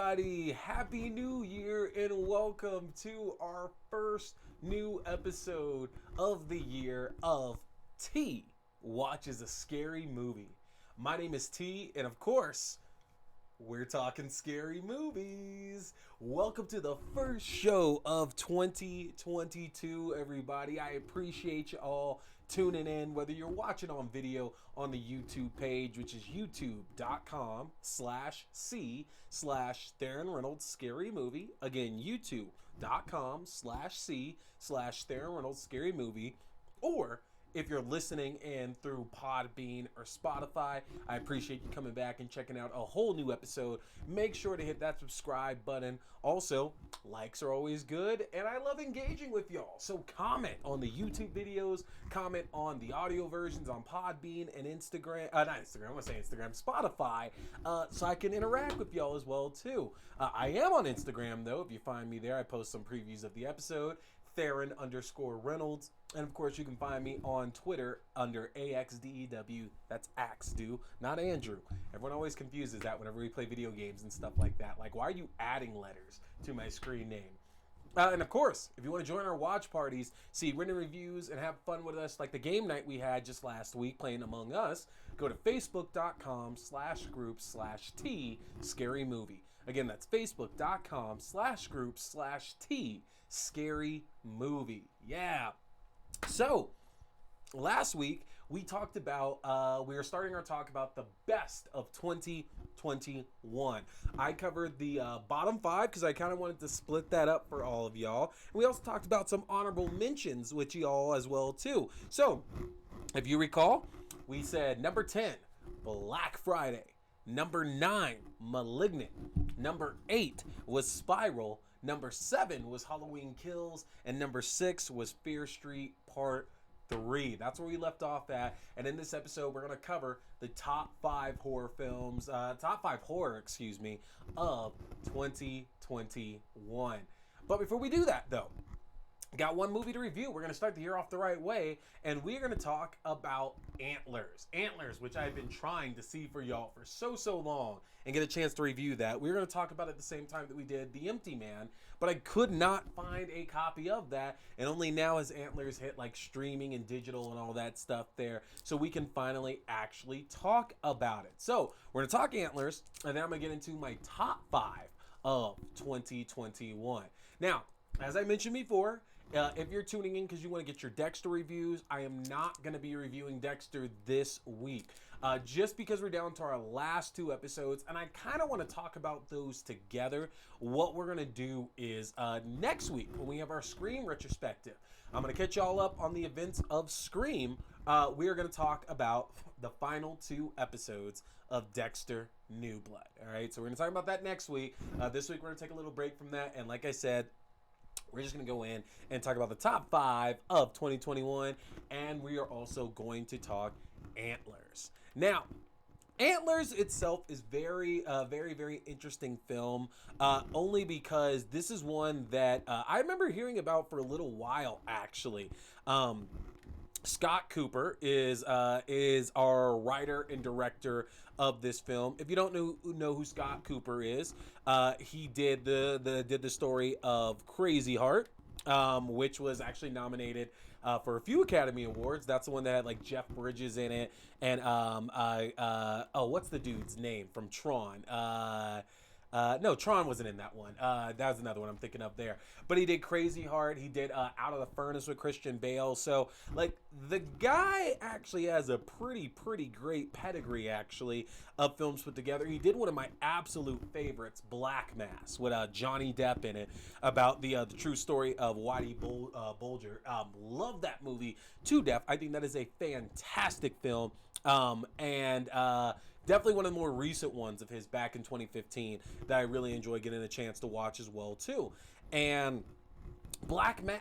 everybody. Happy New Year and welcome to our first new episode of the year of T Watches a Scary Movie. My name is T, and of course, we're talking scary movies. Welcome to the first show of 2022, everybody. I appreciate you all tuning in, whether you're watching on video on the YouTube page, which is youtube.com/C/Theron Reynolds Scary Movie. Again, youtube.com/C/Theron Reynolds Scary Movie. Or if you're listening in through Podbean or Spotify, I appreciate you coming back and checking out a whole new episode. Make sure to hit that subscribe button. Also, likes are always good, and I love engaging with y'all. So comment on the YouTube videos, comment on the audio versions on Podbean and Instagram, not Instagram, I want to say Instagram, Spotify, so I can interact with y'all as well too. I am on Instagram though. If you find me there, I post some previews of the episode. Theron_Reynolds. And of course, you can find me on Twitter under AXDEW. That's Axdu, not Andrew. Everyone always confuses that whenever we play video games and stuff like that. Like, why are you adding letters to my screen name? And of course, if you want to join our watch parties, see written reviews, and have fun with us like the game night we had just last week playing Among Us, go to facebook.com/group/T Scary Movie. Again, that's facebook.com/group/T Scary Movie. Yeah. So, last week we talked about, we were starting our talk about the best of 2021. I covered the bottom five because I kind of wanted to split that up for all of y'all. And we also talked about some honorable mentions with y'all as well too. So, if you recall, we said number 10, Black Friday. Number 9, Malignant. Number 8 was Spiral. Number 7 was Halloween Kills. And number 6 was Fear Street Part 3. That's where we left off at. And in this episode, we're going to cover the top 5 horror films, top 5 horror, of 2021. But before we do that, though, got one movie to review. We're going to start the year off the right way, and we're going to talk about Antlers. Antlers, which I've been trying to see for y'all for so long and get a chance to review that. We're going to talk about it at the same time that we did The Empty Man, but I could not find a copy of that, and only now has Antlers hit like streaming and digital and all that stuff there, so we can finally actually talk about it. So we're going to talk Antlers, and then I'm going to get into my top 5 of 2021. Now, as I mentioned before, if you're tuning in because you want to get your Dexter reviews, I am not going to be reviewing Dexter this week. Just because we're down to our last 2 episodes, and I kind of want to talk about those together. What we're going to do is next week, when we have our Scream retrospective, I'm going to catch y'all up on the events of Scream. We are going to talk about the final 2 episodes of Dexter New Blood. All right, so we're going to talk about that next week. This week, we're going to take a little break from that, and like I said, we're just going to go in and talk about the top 5 of 2021, and we are also going to talk Antlers. Now, Antlers itself is very interesting film, only because this is one that I remember hearing about for a little while, actually. Scott Cooper is our writer and director of this film. If you don't know who Scott Cooper is, he did the story of Crazy Heart, which was actually nominated for a few Academy Awards. That's the one that had like Jeff Bridges in it, and what's the dude's name from Tron? No, Tron wasn't in that one. That was another one I'm thinking of there. But he did Crazy Heart. He did Out of the Furnace with Christian Bale. So, like, the guy actually has a pretty great pedigree, actually, of films put together. He did one of my absolute favorites, Black Mass, with Johnny Depp in it, about the true story of Whitey Bulger. Love that movie to death. I think that is a fantastic film. Definitely one of the more recent ones of his back in 2015 that I really enjoy getting a chance to watch as well too. And not Black Mass.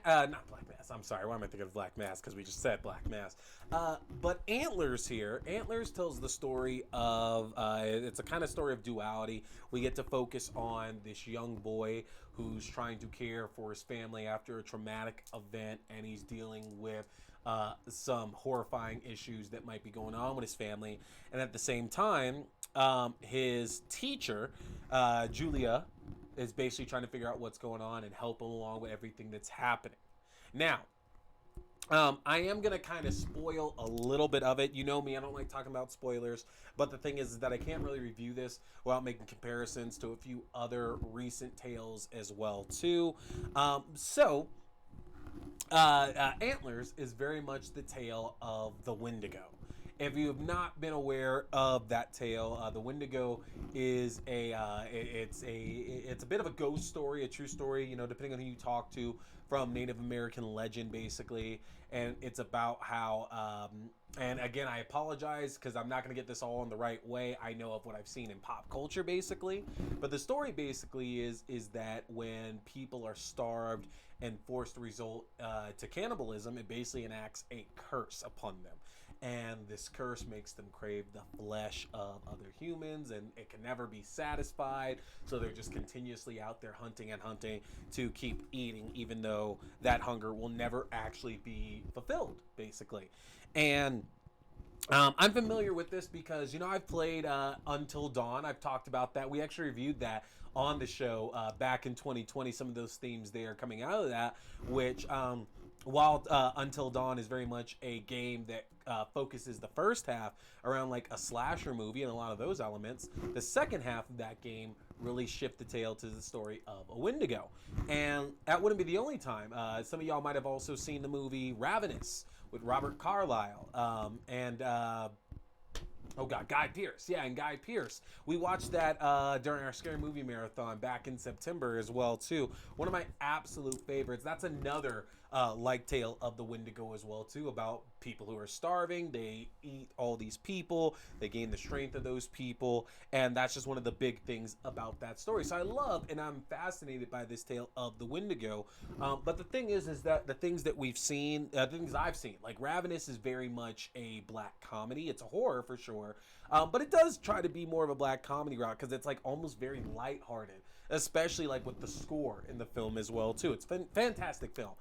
I'm sorry, why am I thinking of Black Mass? Because we just said Black Mass. But Antlers here. Antlers tells the story of, it's a kind of story of duality. We get to focus on this young boy who's trying to care for his family after a traumatic event, and he's dealing with some horrifying issues that might be going on with his family. And at the same time, his teacher, Julia, is basically trying to figure out what's going on and help him along with everything that's happening. Now, I am going to kind of spoil a little bit of it. You know me, I don't like talking about spoilers. But the thing is that I can't really review this without making comparisons to a few other recent tales as well, too. Antlers is very much the tale of the Wendigo. If you have not been aware of that tale, the Wendigo is it's a bit of a ghost story, a true story. You know, depending on who you talk to, from Native American legend, basically, and it's about how. And again, I apologize because I'm not going to get this all in the right way. I know of what I've seen in pop culture, basically, but the story basically is that when people are starved and forced to resort to cannibalism, it basically enacts a curse upon them. And this curse makes them crave the flesh of other humans, and it can never be satisfied. So they're just continuously out there hunting and hunting to keep eating, even though that hunger will never actually be fulfilled, basically. And I'm familiar with this because, you know, I've played Until Dawn. I've talked about that. We actually reviewed that on the show back in 2020. Some of those themes there coming out of that, which, while Until Dawn is very much a game that focuses the first half around like a slasher movie and a lot of those elements, the second half of that game really shift the tale to the story of a Wendigo. And that wouldn't be the only time. Some of y'all might have also seen the movie Ravenous with Robert Carlyle oh God, Guy Pearce. Yeah, and Guy Pearce. We watched that during our Scary Movie Marathon back in September as well, too. One of my absolute favorites. That's another like tale of the Wendigo as well, too, about people who are starving. They eat all these people. They gain the strength of those people. And that's just one of the big things about that story. So I love and I'm fascinated by this tale of the Wendigo. But the thing is that the things that we've seen, the things I've seen, like Ravenous is very much a black comedy. It's a horror for sure. But it does try to be more of a black comedy route because it's like almost very lighthearted, especially like with the score in the film as well too. It's fantastic film,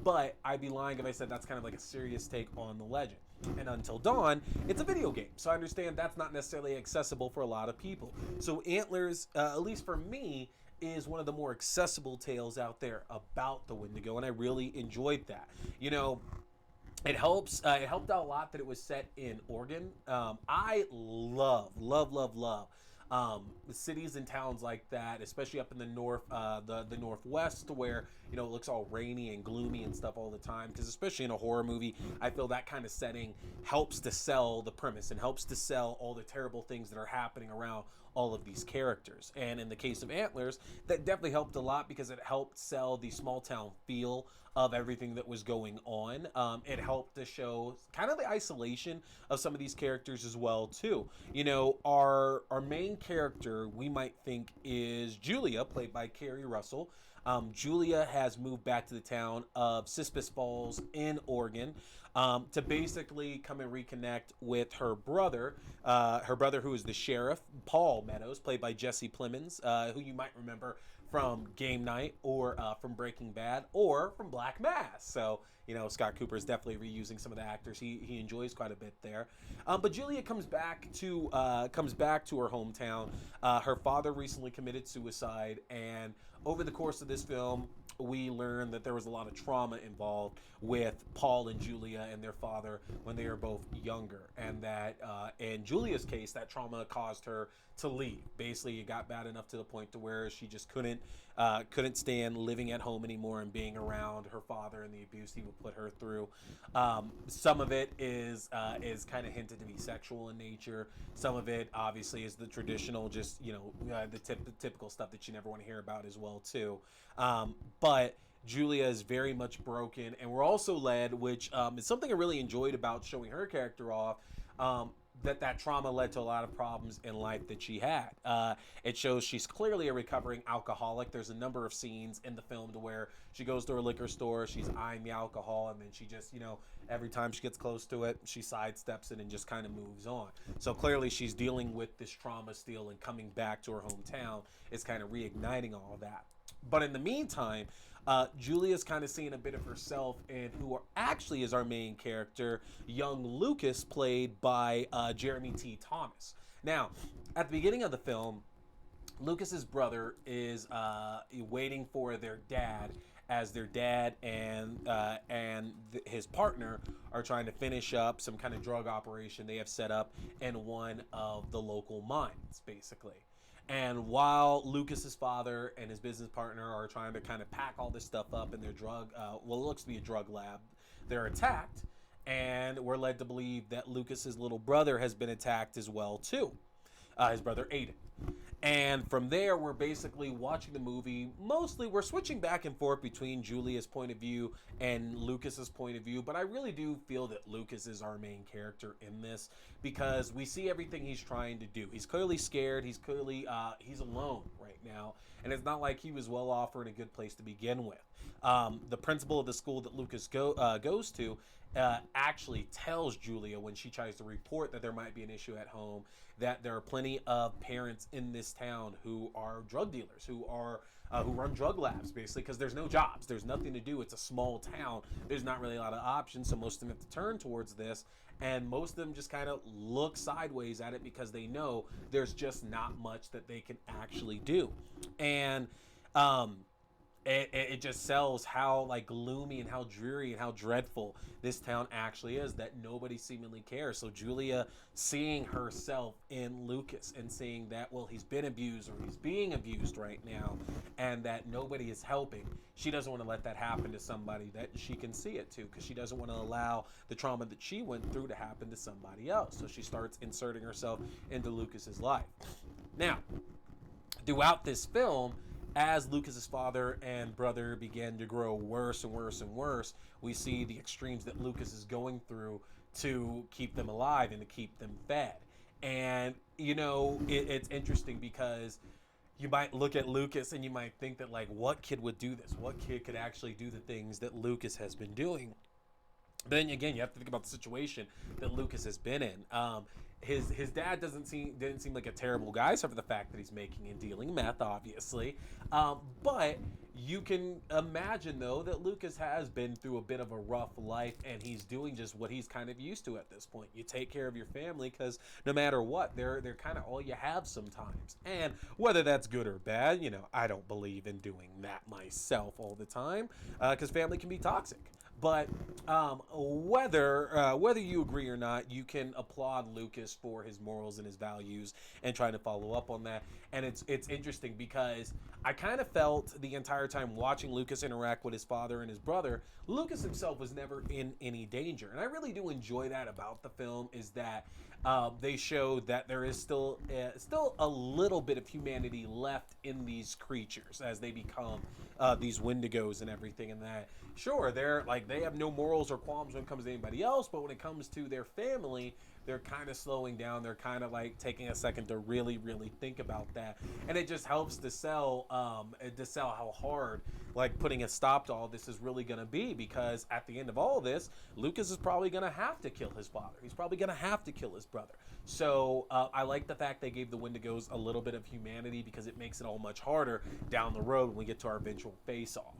but I'd be lying if I said that's kind of like a serious take on the legend. And Until Dawn, it's a video game, so I understand that's not necessarily accessible for a lot of people. So Antlers, at least for me, is one of the more accessible tales out there about the Wendigo, and I really enjoyed that. You know, it helps. It helped out a lot that it was set in Oregon. I love cities and towns like that, especially up in the north, the northwest, where you know it looks all rainy and gloomy and stuff all the time. Because especially in a horror movie, I feel that kind of setting helps to sell the premise and helps to sell all the terrible things that are happening around all of these characters. And in the case of Antlers, that definitely helped a lot because it helped sell the small town feel of everything that was going on. It helped to show kind of the isolation of some of these characters as well too. You know, our main character we might think is Julia, played by Keri Russell. Julia has moved back to the town of Cispus Falls in Oregon to basically come and reconnect with her brother who is the sheriff, Paul Meadows, played by Jesse Plemons, who you might remember from Game Night or from Breaking Bad or from Black Mass. So, you know, Scott Cooper is definitely reusing some of the actors he enjoys quite a bit there. But Julia comes back to her hometown. Her father recently committed suicide, and over the course of this film, we learn that there was a lot of trauma involved with Paul and Julia and their father when they were both younger, and that in Julia's case, that trauma caused her to leave. Basically, it got bad enough to the point to where she just couldn't stand living at home anymore and being around her father and the abuse he would put her through. Some of it is kind of hinted to be sexual in nature. Some of it obviously is the traditional, just the typical stuff that you never want to hear about as well too. But Julia is very much broken, and we're also led, which is something I really enjoyed about showing her character off. That trauma led to a lot of problems in life that she had. It shows she's clearly a recovering alcoholic. There's a number of scenes in the film to where she goes to her liquor store, she's eyeing the alcohol, and then she just, every time she gets close to it, she sidesteps it and just kind of moves on. So clearly she's dealing with this trauma still, and coming back to her hometown is kind of reigniting all of that. But in the meantime, Julia's kind of seeing a bit of herself in who actually is our main character, young Lucas, played by Jeremy T. Thomas. Now, at the beginning of the film, Lucas's brother is waiting for their dad, as their dad and his partner are trying to finish up some kind of drug operation they have set up in one of the local mines, basically. And while Lucas's father and his business partner are trying to kind of pack all this stuff up in their it looks to be a drug lab, they're attacked, and we're led to believe that Lucas's little brother has been attacked as well too. His brother Aiden. And from there, we're basically watching the movie. Mostly, we're switching back and forth between Julia's point of view and Lucas's point of view. But I really do feel that Lucas is our main character in this, because we see everything he's trying to do. He's clearly scared. He's clearly he's alone right now, and it's not like he was well off or in a good place to begin with. The principal of the school that Lucas goes to actually tells Julia, when she tries to report that there might be an issue at home, that there are plenty of parents in this town who are drug dealers, who run drug labs, basically, because there's no jobs, there's nothing to do. It's a small town. There's not really a lot of options, so most of them have to turn towards this, and most of them just kind of look sideways at it because they know there's just not much that they can actually do. And it just sells how like gloomy and how dreary and how dreadful this town actually is, that nobody seemingly cares. So Julia, seeing herself in Lucas and seeing that, well, he's been abused, or he's being abused right now, and that nobody is helping, she doesn't want to let that happen to somebody that she can see it to, because she doesn't want to allow the trauma that she went through to happen to somebody else. So she starts inserting herself into Lucas's life. Now, throughout this film, as Lucas's father and brother begin to grow worse and worse and worse, we see the extremes that Lucas is going through to keep them alive and to keep them fed. And, you know, it's interesting because you might look at Lucas and you might think that, like, what kid would do this? What kid could actually do the things that Lucas has been doing? But then again, you have to think about the situation that Lucas has been in. His dad didn't seem like a terrible guy, except for the fact that he's making and dealing meth, obviously. But you can imagine, though, that Lucas has been through a bit of a rough life, and he's doing just what he's kind of used to at this point. You take care of your family, because no matter what, they're kind of all you have sometimes. And whether that's good or bad, you know, I don't believe in doing that myself all the time, because family can be toxic. But whether you agree or not, you can applaud Lucas for his morals and his values and trying to follow up on that. And it's interesting because I kind of felt the entire time watching Lucas interact with his father and his brother, Lucas himself was never in any danger. And I really do enjoy that about the film, is that they show that there is still a little bit of humanity left in these creatures as they become these Wendigos and everything, and that sure, they have no morals or qualms when it comes to anybody else, but when it comes to their family, they're kind of slowing down. They're kind of like taking a second to really, really think about that, and it just helps to sell how hard like putting a stop to all this is really going to be, because at the end of all this, Lucas is probably going to have to kill his father. He's probably going to have to kill his brother. So I like the fact they gave the Wendigos a little bit of humanity, because it makes it all much harder down the road when we get to our eventual face-off.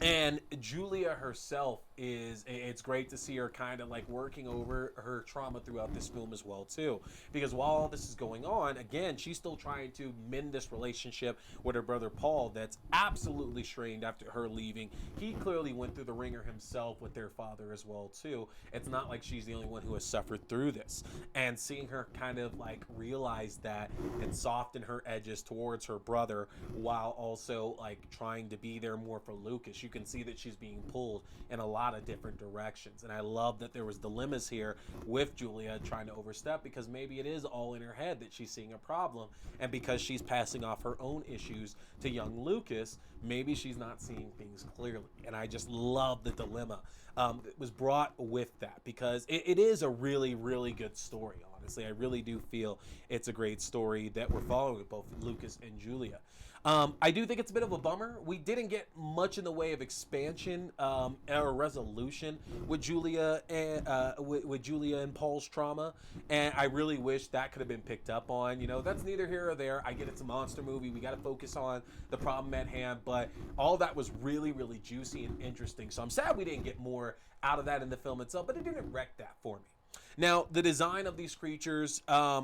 And Julia herself it's great to see her kind of like working over her trauma throughout this film as well too, because while all this is going on, again, she's still trying to mend this relationship with her brother Paul that's absolutely strained after her leaving. He clearly went through the ringer himself with their father as well too. It's not like she's the only one who has suffered through this, and seeing her kind of like realize that and soften her edges towards her brother while also like trying to be there more for Lucas, you can see that she's being pulled in a lot of different directions. And I love that there was dilemmas here with Julia trying to overstep, because maybe it is all in her head that she's seeing a problem, and because she's passing off her own issues to young Lucas, maybe she's not seeing things clearly. And I just love the dilemma that was brought with that, because it is a really, really good story. Honestly, I really do feel it's a great story that we're following with both Lucas and Julia. I do think it's a bit of a bummer. We didn't get much in the way of expansion or resolution with Julia and Paul's trauma, and I really wish that could have been picked up on. You know, that's neither here or there. I get it's a monster movie. We got to focus on the problem at hand, but all that was really, really juicy and interesting. So I'm sad we didn't get more out of that in the film itself, but it didn't wreck that for me. Now, the design of these creatures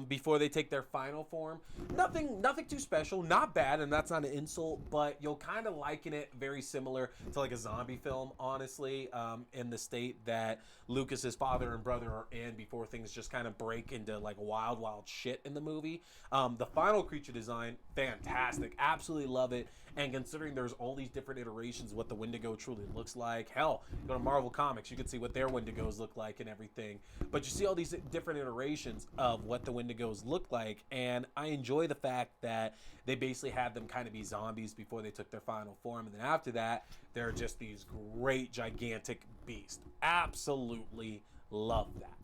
before they take their final form, nothing too special, not bad, and that's not an insult, but you'll kind of liken it very similar to like a zombie film, honestly, in the state that Lucas's father and brother are in before things just kind of break into like wild shit in the movie. The final creature design, fantastic, absolutely love it. And considering there's all these different iterations of what the Wendigo truly looks like, hell, go to Marvel Comics, you can see what their Wendigos look like and everything. But you see all these different iterations of what the Wendigos look like, and I enjoy the fact that they basically had them kind of be zombies before they took their final form, and then after that, they're just these great, gigantic beasts. Absolutely love that.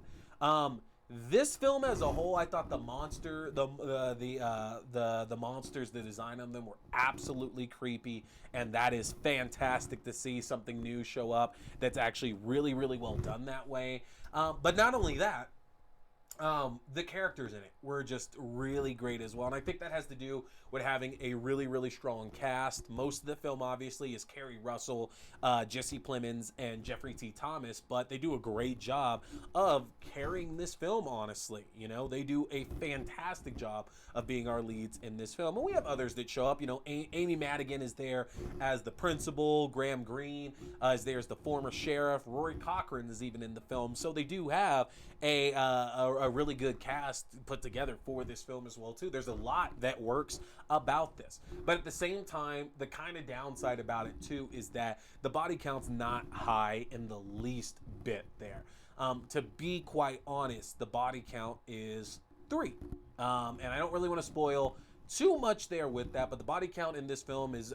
This film as a whole, I thought the monsters, the design of them were absolutely creepy, and that is fantastic to see something new show up that's actually really, really well done that way. But not only that, the characters in it were just really great as well, and I think that has to do with having a really, really strong cast. Most of the film obviously is Keri Russell, Jesse Plemons, and Jeffrey T. Thomas, but they do a great job of carrying this film, honestly. You know, they do a fantastic job of being our leads in this film, and we have others that show up. You know, Amy Madigan is there as the principal, Graham Greene is there as the former sheriff, Rory Cochrane is even in the film, so they do have a really good cast put together for this film as well too. There's a lot that works about this, but at the same time, the kind of downside about it too is that the body count's not high in the least bit there. To be quite honest, the body count is 3, and I don't really want to spoil too much there with that, but the body count in this film is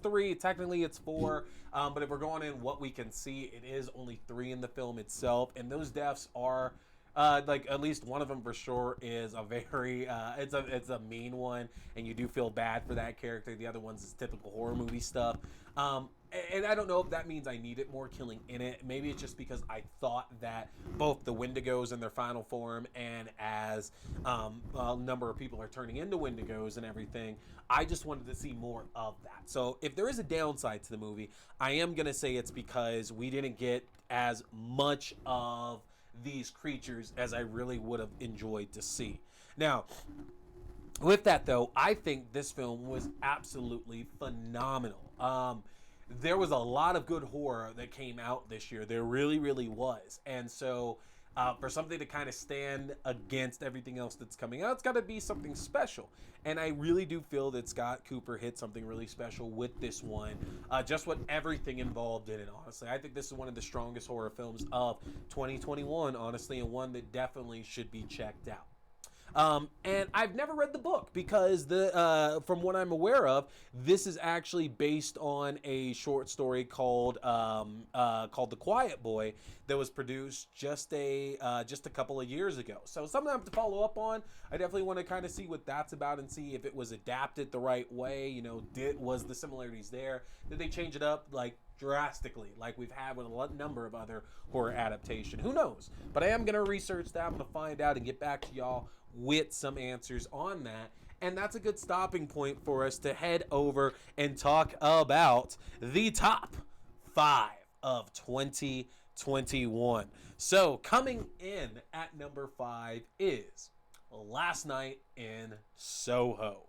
3. Technically it's 4, but if we're going in what we can see, it is only 3 in the film itself, and those deaths are like at least one of them for sure is a very it's a mean one, and you do feel bad for that character. The other ones is typical horror movie stuff. And I don't know if that means I needed more killing in it. Maybe it's just because I thought that both the Wendigos in their final form and as a number of people are turning into Wendigos and everything, I just wanted to see more of that. So if there is a downside to the movie, I am going to say it's because we didn't get as much of these creatures as I really would have enjoyed to see. Now, with that though, I think this film was absolutely phenomenal. There was a lot of good horror that came out this year. There really, really was. And so for something to kind of stand against everything else that's coming out, it's got to be something special. And I really do feel that Scott Cooper hit something really special with this one. Just with everything involved in it, honestly. I think this is one of the strongest horror films of 2021, honestly, and one that definitely should be checked out. And I've never read the book because from what I'm aware of, this is actually based on a short story called The Quiet Boy that was produced just a couple of years ago. So something I have to follow up on. I definitely want to kind of see what that's about and see if it was adapted the right way. You know, was the similarities there? Did they change it up like drastically like we've had with a number of other horror adaptation? Who knows? But I am going to research that. I'm going to find out and get back to y'all with some answers on that. And that's a good stopping point for us to head over and talk about the top 5 of 2021. So coming in at number 5 is Last Night in Soho.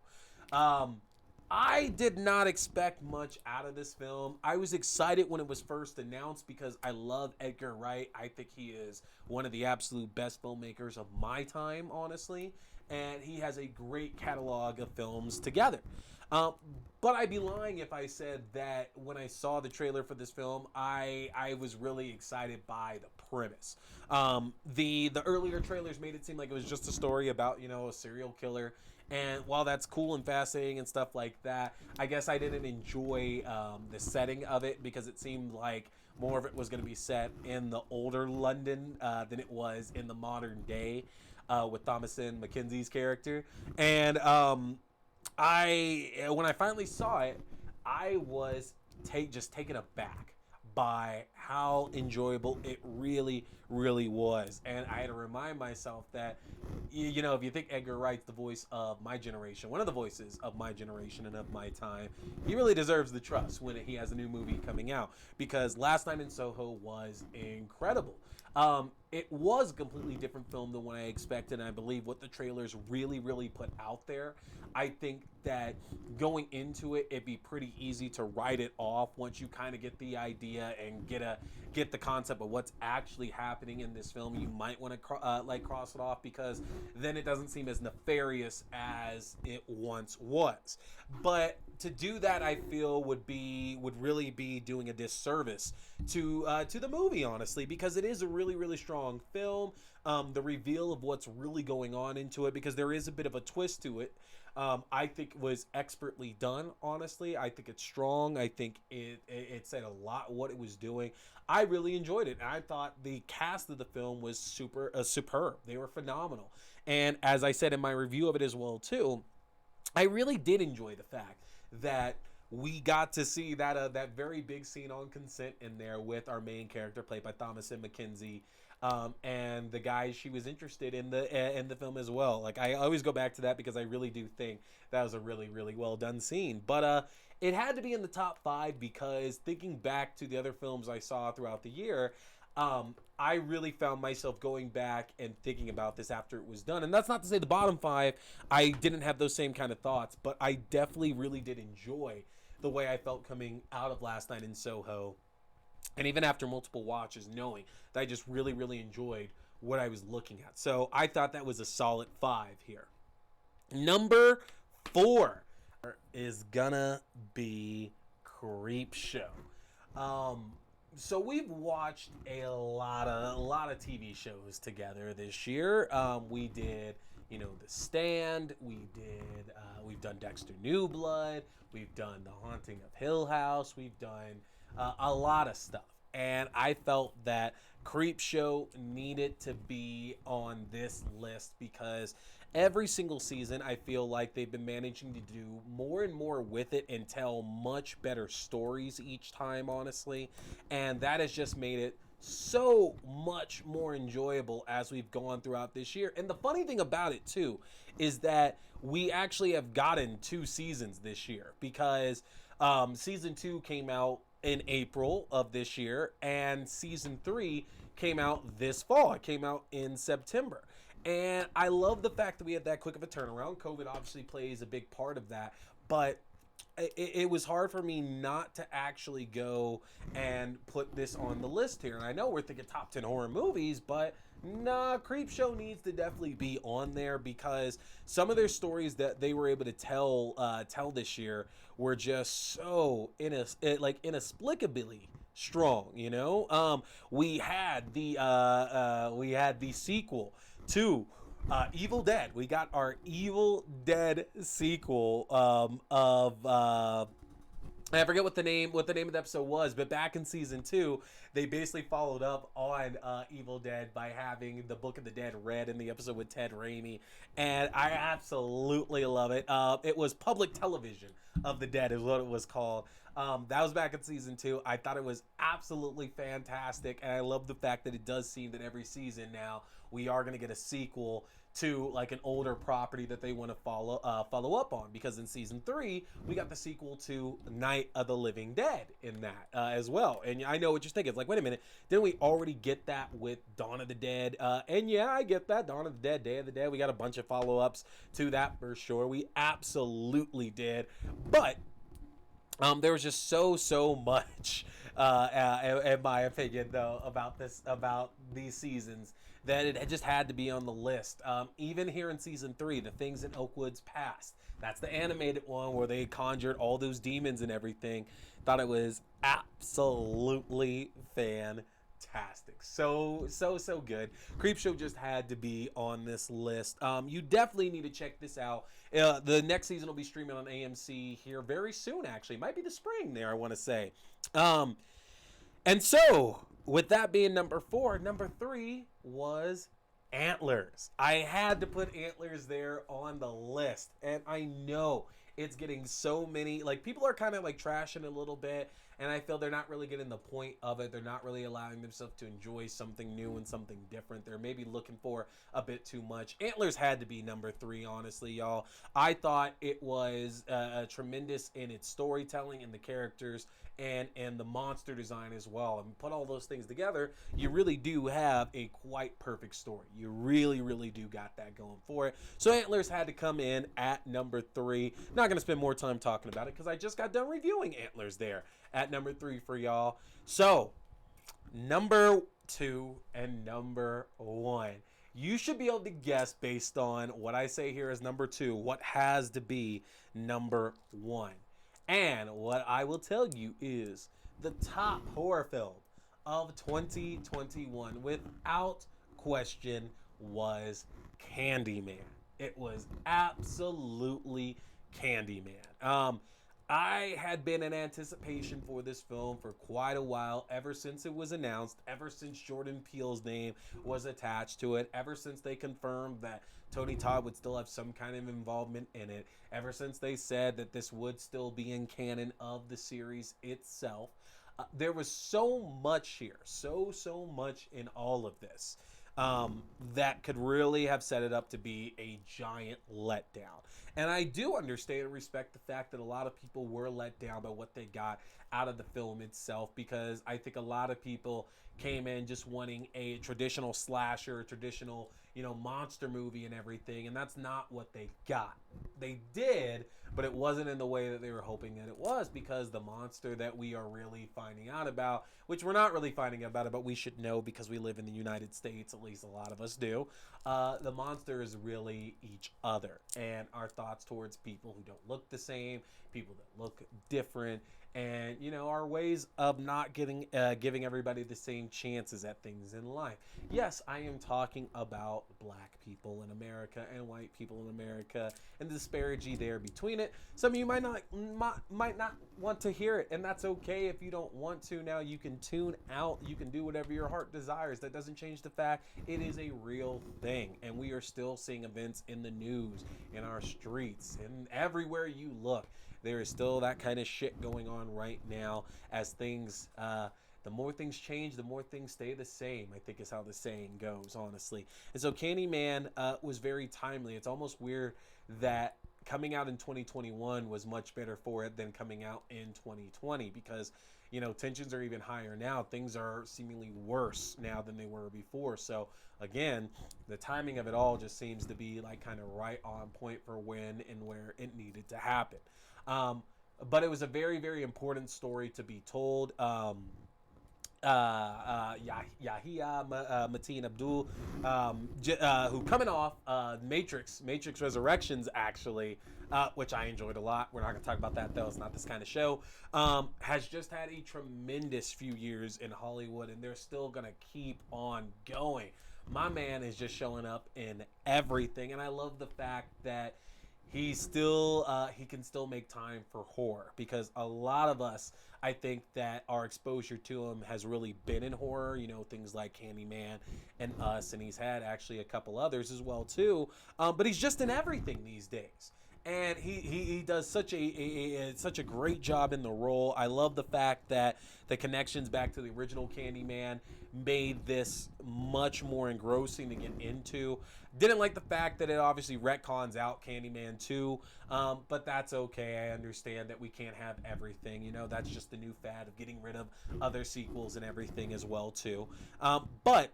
I did not expect much out of this film. I was excited when it was first announced because I love Edgar Wright. I think he is one of the absolute best filmmakers of my time, honestly. And he has a great catalog of films together. But I'd be lying if I said that when I saw the trailer for this film, I was really excited by the premise. The earlier trailers made it seem like it was just a story about, you know, a serial killer. And while that's cool and fascinating and stuff like that, I guess I didn't enjoy the setting of it because it seemed like more of it was going to be set in the older London than it was in the modern day with Thomasin McKenzie's character. And when I finally saw it, I was just taken aback by how enjoyable it really, really was. And I had to remind myself that, you know, if you think Edgar Wright's the voice of my generation, one of the voices of my generation and of my time, he really deserves the trust when he has a new movie coming out, because Last Night in Soho was incredible. it was a completely different film than what I expected, and I believe what the trailers really, really put out there. I think that going into it, it'd be pretty easy to write it off once you kind of get the idea and get the concept of what's actually happening in this film. You might want to cross it off, because then it doesn't seem as nefarious as it once was. But to do that, I feel would really be doing a disservice to the movie, honestly, because it is a really, really strong film. The reveal of what's really going on into it, because there is a bit of a twist to it, I think was expertly done, honestly. I think it's strong. I think it said a lot what it was doing. I really enjoyed it. And I thought the cast of the film was superb. They were phenomenal. And as I said in my review of it as well, too, I really did enjoy the fact that we got to see that very big scene on consent in there with our main character, played by Thomasin McKenzie, and the guy she was interested in the film as well. Like, I always go back to that because I really do think that was a really, really well done scene. But it had to be in the top 5, because thinking back to the other films I saw throughout the year, I really found myself going back and thinking about this after it was done. And that's not to say the bottom 5, I didn't have those same kind of thoughts, but I definitely really did enjoy the way I felt coming out of Last Night in Soho. And even after multiple watches, knowing that I just really, really enjoyed what I was looking at. So I thought that was a solid 5 here. Number 4 is gonna be Creepshow. So we've watched a lot of TV shows together this year. We did, The Stand. We've done Dexter New Blood. We've done The Haunting of Hill House. We've done a lot of stuff. And I felt that Creepshow needed to be on this list, because every single season I feel like they've been managing to do more and more with it and tell much better stories each time, honestly. And that has just made it so much more enjoyable as we've gone throughout this year. And the funny thing about it, too, is that we actually have gotten 2 seasons this year, because season 2 came out in April of this year, and season 3 came out this fall. It came out in September. And I love the fact that we had that quick of a turnaround. COVID obviously plays a big part of that, but it was hard for me not to actually go and put this on the list here. And I know we're thinking top 10 horror movies, but nah, Creepshow needs to definitely be on there, because some of their stories that they were able to tell this year were just so inexplicably strong. We had the sequel to Evil Dead. We got our Evil Dead sequel I forget what the name of the episode was, but back in season 2, they basically followed up on Evil Dead by having the Book of the Dead read in the episode with Ted Raimi, and I absolutely love it. It was Public Television of the Dead is what it was called. That was back in season 2. I thought it was absolutely fantastic, and I love the fact that it does seem that every season now we are going to get a sequel to like an older property that they want to follow up on, because in season 3 we got the sequel to Night of the Living Dead in that as well. And I know what you're thinking, it's like, wait a minute, didn't we already get that with Dawn of the Dead? And yeah, I get that, Dawn of the Dead, Day of the Dead, we got a bunch of follow-ups to that for sure. We absolutely did, but there was just so much in my opinion though about these seasons that it just had to be on the list. Even here in season 3, The Things in Oakwood's Past, that's the animated one where they conjured all those demons and everything. Thought it was absolutely fantastic. So good. Creepshow just had to be on this list. You definitely need to check this out. The next season will be streaming on AMC here very soon, actually. Might be the spring there, I want to say. And so, with that being number 4, number 3 was Antlers. I had to put Antlers there on the list, and I know it's getting so many, like, people are kind of like trashing a little bit and I feel they're not really getting the point of it. They're not really allowing themselves to enjoy something new and something different. They're maybe looking for a bit too much. Antlers had to be number 3, honestly, y'all. I thought it was tremendous in its storytelling and the characters and the monster design as well. And put all those things together, you really do have a quite perfect story. You really, really do got that going for it. So Antlers had to come in at number 3. Not going to spend more time talking about it because I just got done reviewing Antlers there at number 3 for y'all. So number 2 and number 1. You should be able to guess based on what I say here as number 2, what has to be number 1. And what I will tell you is the top horror film of 2021, without question, was Candyman. It was absolutely Candyman. I had been in anticipation for this film for quite a while, ever since it was announced, ever since Jordan Peele's name was attached to it, ever since they confirmed that Tony Todd would still have some kind of involvement in it, ever since they said that this would still be in canon of the series itself. There was so much here, so much in all of this that could really have set it up to be a giant letdown. And I do understand and respect the fact that a lot of people were let down by what they got out of the film itself, because I think a lot of people came in just wanting a traditional slasher, a traditional, monster movie and everything, and that's not what they got. They did, but it wasn't in the way that they were hoping that it was, because the monster that we are really finding out about, which we're not really finding out about, but we should know because we live in the United States, at least a lot of us do, the monster is really each other, and our thoughts towards people who don't look the same, people that look different, and our ways of not giving everybody the same chances at things in life. Yes, I am talking about black people in America and white people in America and the disparity there between it. Some of you might not want to hear it, and that's okay if you don't want to. Now you can tune out, you can do whatever your heart desires. That doesn't change the fact it is a real thing, and we are still seeing events in the news, in our streets, and everywhere you look. There is still that kind of shit going on right now, as things, the more things change, the more things stay the same, I think is how the saying goes, honestly. And so Candyman was very timely. It's almost weird that coming out in 2021 was much better for it than coming out in 2020, because, tensions are even higher now. Things are seemingly worse now than they were before. So again, the timing of it all just seems to be like kind of right on point for when and where it needed to happen. But it was a very, very important story to be told. Yahya Mateen Abdul, who coming off Matrix Resurrections, actually, which I enjoyed a lot. We're not going to talk about that, though. It's not this kind of show. Has just had a tremendous few years in Hollywood, and they're still going to keep on going. My man is just showing up in everything, and I love the fact that he can still make time for horror, because a lot of us, I think that our exposure to him has really been in horror, things like Candyman and Us, and he's had actually a couple others as well too, but he's just in everything these days. And he does such a great job in the role. I love the fact that the connections back to the original Candyman made this much more engrossing to get into. Didn't like the fact that it obviously retcons out Candyman 2, but that's okay. I understand that we can't have everything. That's just the new fad of getting rid of other sequels and everything as well too. But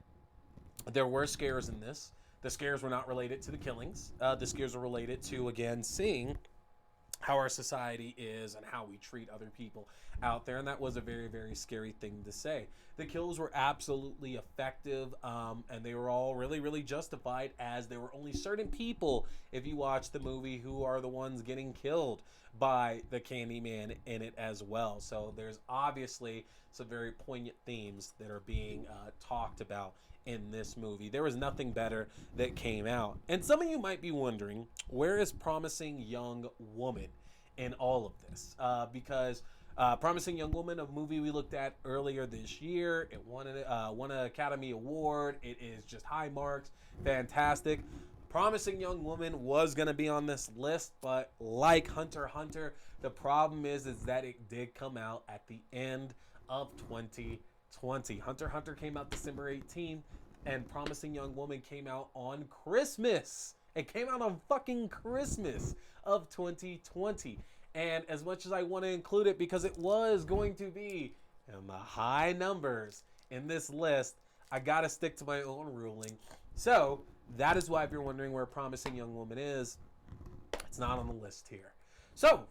there were scares in this. The scares were not related to the killings. The scares were related to, again, seeing how our society is and how we treat other people out there. And that was a very, very scary thing to say. The kills were absolutely effective, and they were all really, really justified, as there were only certain people, if you watch the movie, who are the ones getting killed by the Candyman in it as well. So there's obviously some very poignant themes that are being talked about in this movie. There was nothing better that came out. And some of you might be wondering, where is Promising Young Woman in all of this? Because Promising Young Woman, a movie we looked at earlier this year, it won an Academy Award. It is just high marks, fantastic. Promising Young Woman was going to be on this list, but like Hunter x Hunter, the problem is that it did come out at the end of 2020. Hunter x Hunter came out December 18th, and Promising Young Woman came out on Christmas. It came out on fucking Christmas of 2020. And as much as I want to include it because it was going to be in the high numbers in this list, I got to stick to my own ruling. So that is why, if you're wondering where Promising Young Woman is, it's not on the list here. So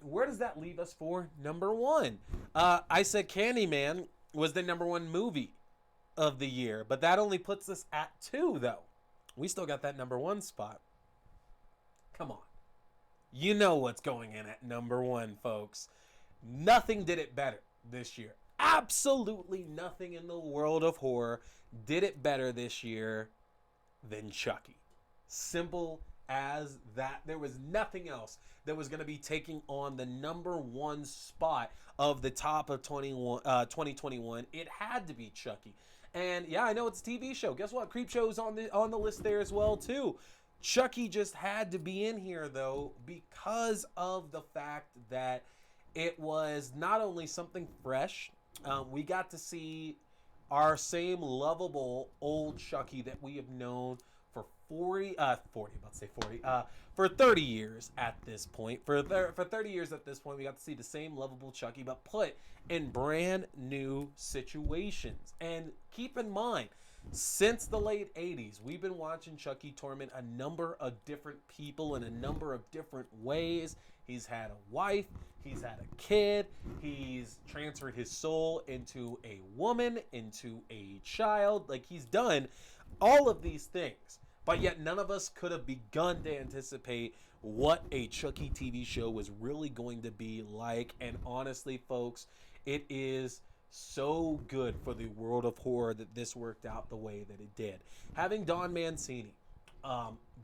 where does that leave us for number one? I said Candyman was the number one movie of the year, but that only puts us at 2, though. We still got that number 1 spot. Come on. You know what's going in at number 1, folks. Nothing did it better this year. Absolutely nothing in the world of horror did it better this year than Chucky. Simple as that. There was nothing else that was going to be taking on the number 1 spot of the top of 2021. It had to be Chucky. And yeah, I know it's a TV show. Guess what? Creepshow's on the list there as well too. Chucky just had to be in here though because of the fact that it was not only something fresh. We got to see our same lovable old Chucky that we have known for 30 years at this point. For 30 years at this point, we got to see the same lovable Chucky, but put in brand new situations. And keep in mind, since the late 80s, we've been watching Chucky torment a number of different people in a number of different ways. He's had a wife, he's had a kid, he's transferred his soul into a woman, into a child. Like, he's done all of these things. But yet none of us could have begun to anticipate what a Chucky TV show was really going to be like. And honestly, folks, it is so good for the world of horror that this worked out the way that it did. Having Don Mancini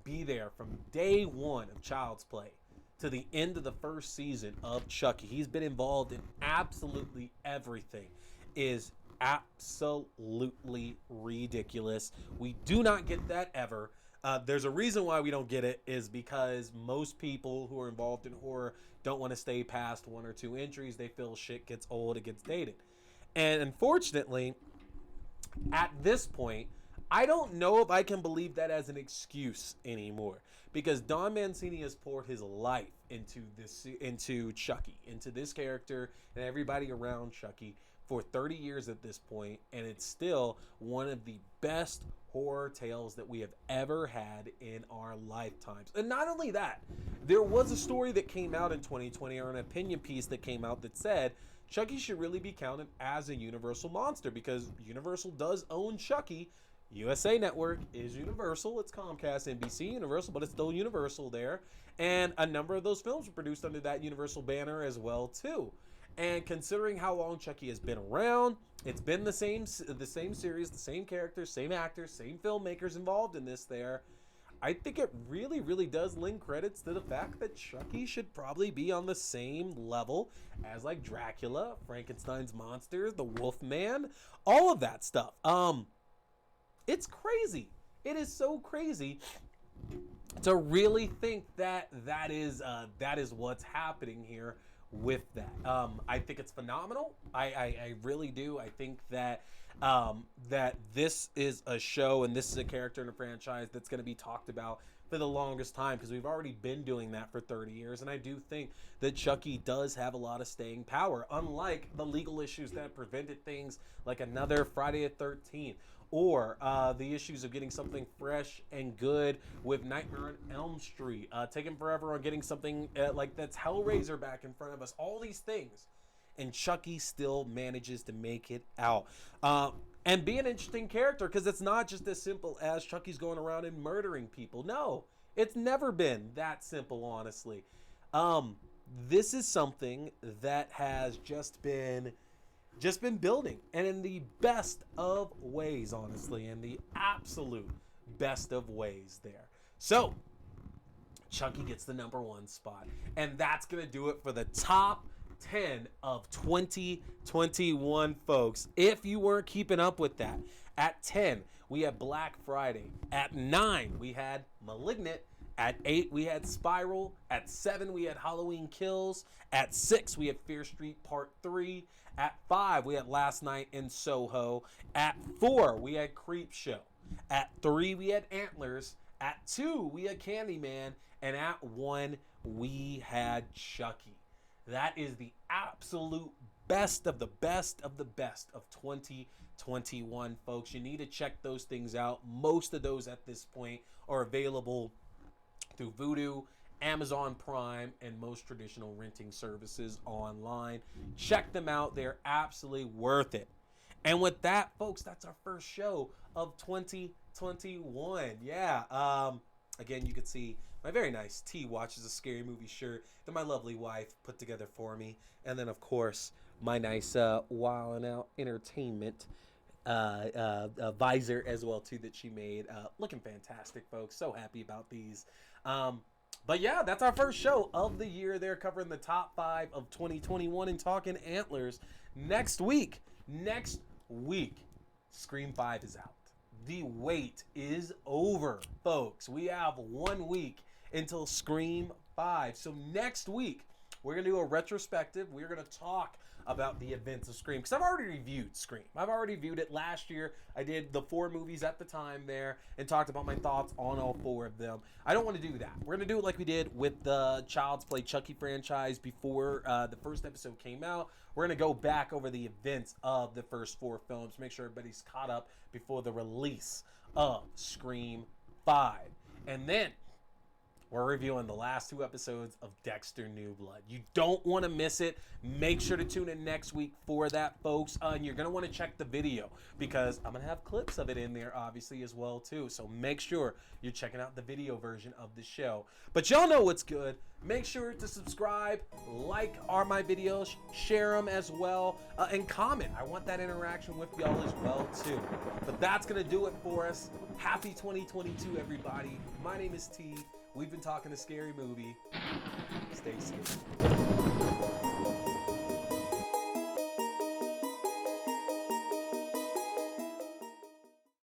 be there from day one of Child's Play to the end of the first season of Chucky, he's been involved in absolutely everything, is absolutely ridiculous. We do not get that ever. There's a reason why we don't get it, is because most people who are involved in horror don't want to stay past 1 or 2 entries. They feel shit gets old, it gets dated. And unfortunately, at this point, I don't know if I can believe that as an excuse anymore, because Don Mancini has poured his life into Chucky, into this character and everybody around Chucky for 30 years at this point, and it's still one of the best horror tales that we have ever had in our lifetimes. And not only that, there was a story that came out in 2020, or an opinion piece that came out, that said Chucky should really be counted as a Universal monster, because Universal does own Chucky. USA Network is Universal. It's Comcast, NBC, Universal, but it's still Universal there. And a number of those films were produced under that Universal banner as well too. And considering how long Chucky has been around, it's been the same series, the same characters, same actors, same filmmakers involved in this there. I think it really, really does lend credits to the fact that Chucky should probably be on the same level as like Dracula, Frankenstein's monster, the Wolfman, all of that stuff. It's crazy. It is so crazy to really think that is what's happening here with that. I think it's phenomenal. I really do. I think that that this is a show and this is a character in a franchise that's going to be talked about for the longest time, because we've already been doing that for 30 years. And I do think that Chucky does have a lot of staying power, unlike the legal issues that prevented things like another Friday the 13th, or the issues of getting something fresh and good with Nightmare on Elm Street, taking forever on getting something like that's Hellraiser back in front of us, all these things. And Chucky still manages to make it out. And be an interesting character, because it's not just as simple as Chucky's going around and murdering people. No, it's never been that simple, honestly. This is something that has just been building, and in the best of ways, honestly, in the absolute best of ways there. So Chucky gets the number 1 spot, and that's going to do it for the top 10 of 2021, folks. If you weren't keeping up with that, at 10 we had Black Friday. At 9, we had Malignant. At 8, we had Spiral. At 7, we had Halloween Kills. At 6, we had Fear Street Part 3. At 5, we had Last Night in Soho. At 4, we had Creep Show. At 3, we had Antlers. At 2, we had Candyman. And at 1, we had Chucky. That is the absolute best of the best of the best of 2021, folks. You need to check those things out. Most of those at this point are available through Vudu, Amazon Prime, and most traditional renting services online. Check them out. They're absolutely worth it. And with that, folks, that's our first show of 2021. Yeah. Again, you can see my very nice T Watches a Scary Movie shirt that my lovely wife put together for me. And then, of course, my nice Wild 'N Out Entertainment visor as well, too, that she made. Looking fantastic, folks. So happy about these. But yeah, that's our first show of the year. They're covering the top 5 of 2021 and talking Antlers. Next week, Scream 5 is out. The wait is over, folks. We have 1 week until Scream 5. So next week, we're going to do a retrospective. We're going to talk about the events of Scream, because I've already reviewed Scream. I've already viewed it last year. I did the 4 movies at the time there and talked about my thoughts on all 4 of them. I don't want to do that. We're going to do it like we did with the Child's Play Chucky franchise before the first episode came out. We're going to go back over the events of the first 4 films, make sure everybody's caught up before the release of Scream 5. And then we're reviewing the last 2 episodes of Dexter New Blood. You don't want to miss it. Make sure to tune in next week for that, folks. And you're going to want to check the video, because I'm going to have clips of it in there, obviously, as well, too. So make sure you're checking out the video version of the show. But y'all know what's good. Make sure to subscribe, like my videos, share them as well, and comment. I want that interaction with y'all as well, too. But that's going to do it for us. Happy 2022, everybody. My name is T. We've been talking a scary movie. Stay scared.